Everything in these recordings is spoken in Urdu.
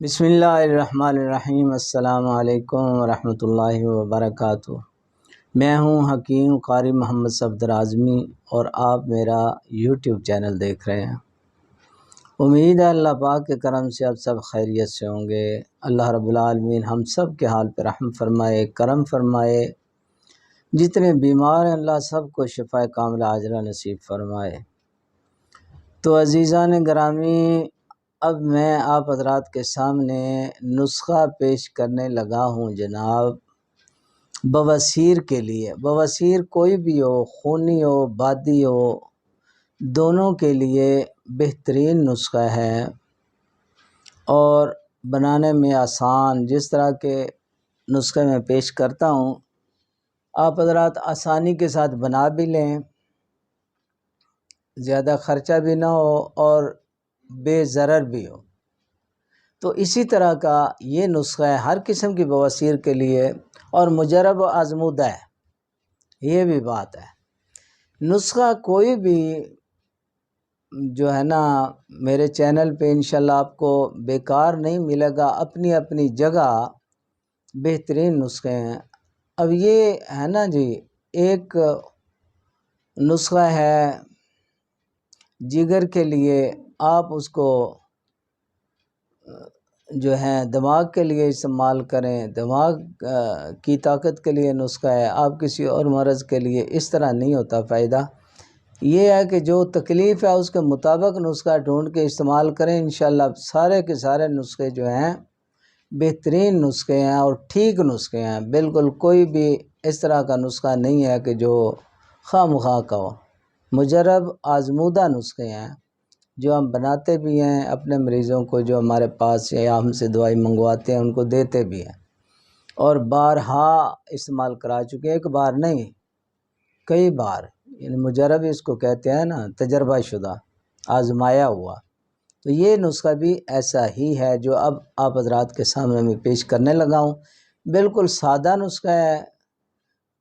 بسم اللہ الرحمن الرحیم۔ السلام علیکم ورحمۃ اللہ وبرکاتہ۔ میں ہوں حکیم قاری محمد صفدر اعظمی اور آپ میرا یوٹیوب چینل دیکھ رہے ہیں۔ امید ہے اللہ پاک کے کرم سے آپ سب خیریت سے ہوں گے۔ اللہ رب العالمین ہم سب کے حال پہ رحم فرمائے، کرم فرمائے۔ جتنے بیمار ہیں اللہ سب کو شفا کاملہ عاجلہ نصیب فرمائے۔ تو عزیزان گرامی، اب میں آپ حضرات کے سامنے نسخہ پیش کرنے لگا ہوں جناب، بواسیر کے لیے۔ بواسیر کوئی بھی ہو، خونی ہو، بادی ہو، دونوں کے لیے بہترین نسخہ ہے اور بنانے میں آسان۔ جس طرح کے نسخے میں پیش کرتا ہوں آپ حضرات آسانی کے ساتھ بنا بھی لیں، زیادہ خرچہ بھی نہ ہو اور بے ضرر بھی ہو۔ تو اسی طرح کا یہ نسخہ ہے ہر قسم کی بواسیر کے لیے اور مجرب و آزمودہ ہے، یہ بھی بات ہے۔ نسخہ کوئی بھی جو ہے نا میرے چینل پہ انشاءاللہ آپ کو بیکار نہیں ملے گا، اپنی اپنی جگہ بہترین نسخے ہیں۔ اب یہ ہے نا جی، ایک نسخہ ہے جگر کے لیے، آپ اس کو جو ہے دماغ کے لیے استعمال کریں، دماغ کی طاقت کے لیے نسخہ ہے۔ آپ کسی اور مرض کے لیے اس طرح نہیں ہوتا فائدہ۔ یہ ہے کہ جو تکلیف ہے اس کے مطابق نسخہ ڈھونڈ کے استعمال کریں، انشاءاللہ سارے کے سارے نسخے جو ہیں بہترین نسخے ہیں اور ٹھیک نسخے ہیں۔ بالکل کوئی بھی اس طرح کا نسخہ نہیں ہے کہ جو خواہ مخواہ کا ہو، مجرب آزمودہ نسخے ہیں جو ہم بناتے بھی ہیں اپنے مریضوں کو، جو ہمارے پاس یا ہم سے دوائی منگواتے ہیں ان کو دیتے بھی ہیں اور بارہا استعمال کرا چکے ہیں، ایک بار نہیں کئی بار، یعنی مجرب اس کو کہتے ہیں نا، تجربہ شدہ، آزمایا ہوا۔ تو یہ نسخہ بھی ایسا ہی ہے جو اب آپ حضرات کے سامنے میں پیش کرنے لگا ہوں۔ بالکل سادہ نسخہ ہے،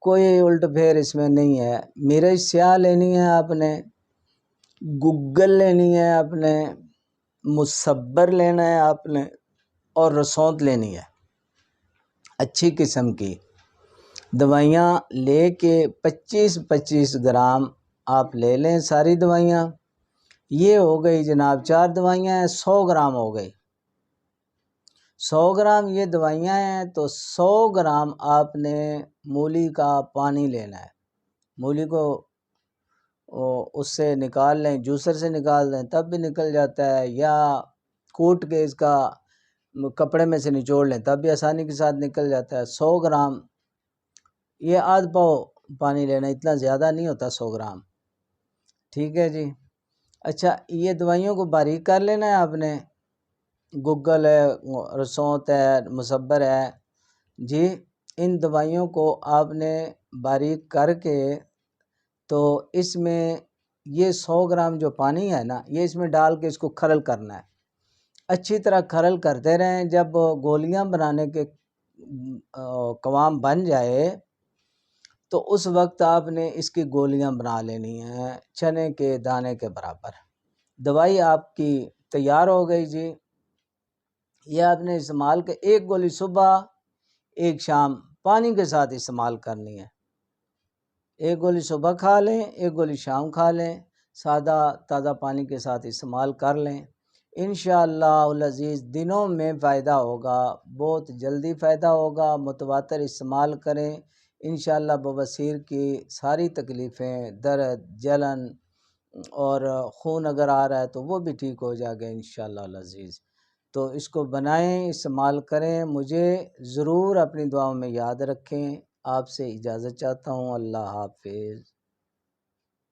کوئی الٹ پھیر اس میں نہیں ہے۔ مرچ سیاہ لینی ہے آپ نے، گگل لینی ہے آپ نے، مصبر لینا ہے آپ نے اور رسوند لینی ہے اچھی قسم کی۔ دوائیاں لے کے 25-25 گرام آپ لے لیں ساری دوائیاں۔ یہ ہو گئی جناب 4 دوائیاں ہیں، 100 گرام ہو گئی۔ 100 گرام یہ دوائیاں ہیں تو 100 گرام آپ نے مولی کا پانی لینا ہے۔ مولی کو اس سے نکال لیں، جوسر سے نکال دیں تب بھی نکل جاتا ہے، یا کوٹ کے اس کا کپڑے میں سے نچوڑ لیں تب بھی آسانی کے ساتھ نکل جاتا ہے۔ 100 گرام یہ آدھ پاؤ پانی لینا، اتنا زیادہ نہیں ہوتا 100 گرام، ٹھیک ہے جی۔ اچھا، یہ دوائیوں کو باریک کر لینا ہے آپ نے، گگل ہے، رسوند ہے، مصبر ہے جی، ان دوائیوں کو آپ نے باریک کر کے تو اس میں یہ 100 گرام جو پانی ہے نا یہ اس میں ڈال کے اس کو کھرل کرنا ہے، اچھی طرح کھرل کرتے رہیں۔ جب گولیاں بنانے کے قوام بن جائے تو اس وقت آپ نے اس کی گولیاں بنا لینی ہیں چنے کے دانے کے برابر۔ دوائی آپ کی تیار ہو گئی جی۔ یہ آپ نے استعمال کے ایک گولی صبح ایک شام پانی کے ساتھ استعمال کرنی ہے۔ ایک گولی صبح کھا لیں، ایک گولی شام کھا لیں، سادہ تازہ پانی کے ساتھ استعمال کر لیں، انشاءاللہ العزیز دنوں میں فائدہ ہوگا، بہت جلدی فائدہ ہوگا۔ متواتر استعمال کریں، انشاءاللہ بواسیر کی ساری تکلیفیں، درد، جلن اور خون اگر آ رہا ہے تو وہ بھی ٹھیک ہو جائے گا انشاءاللہ العزیز۔ تو اس کو بنائیں، استعمال کریں، مجھے ضرور اپنی دعاؤں میں یاد رکھیں۔ آپ سے اجازت چاہتا ہوں، اللہ حافظ۔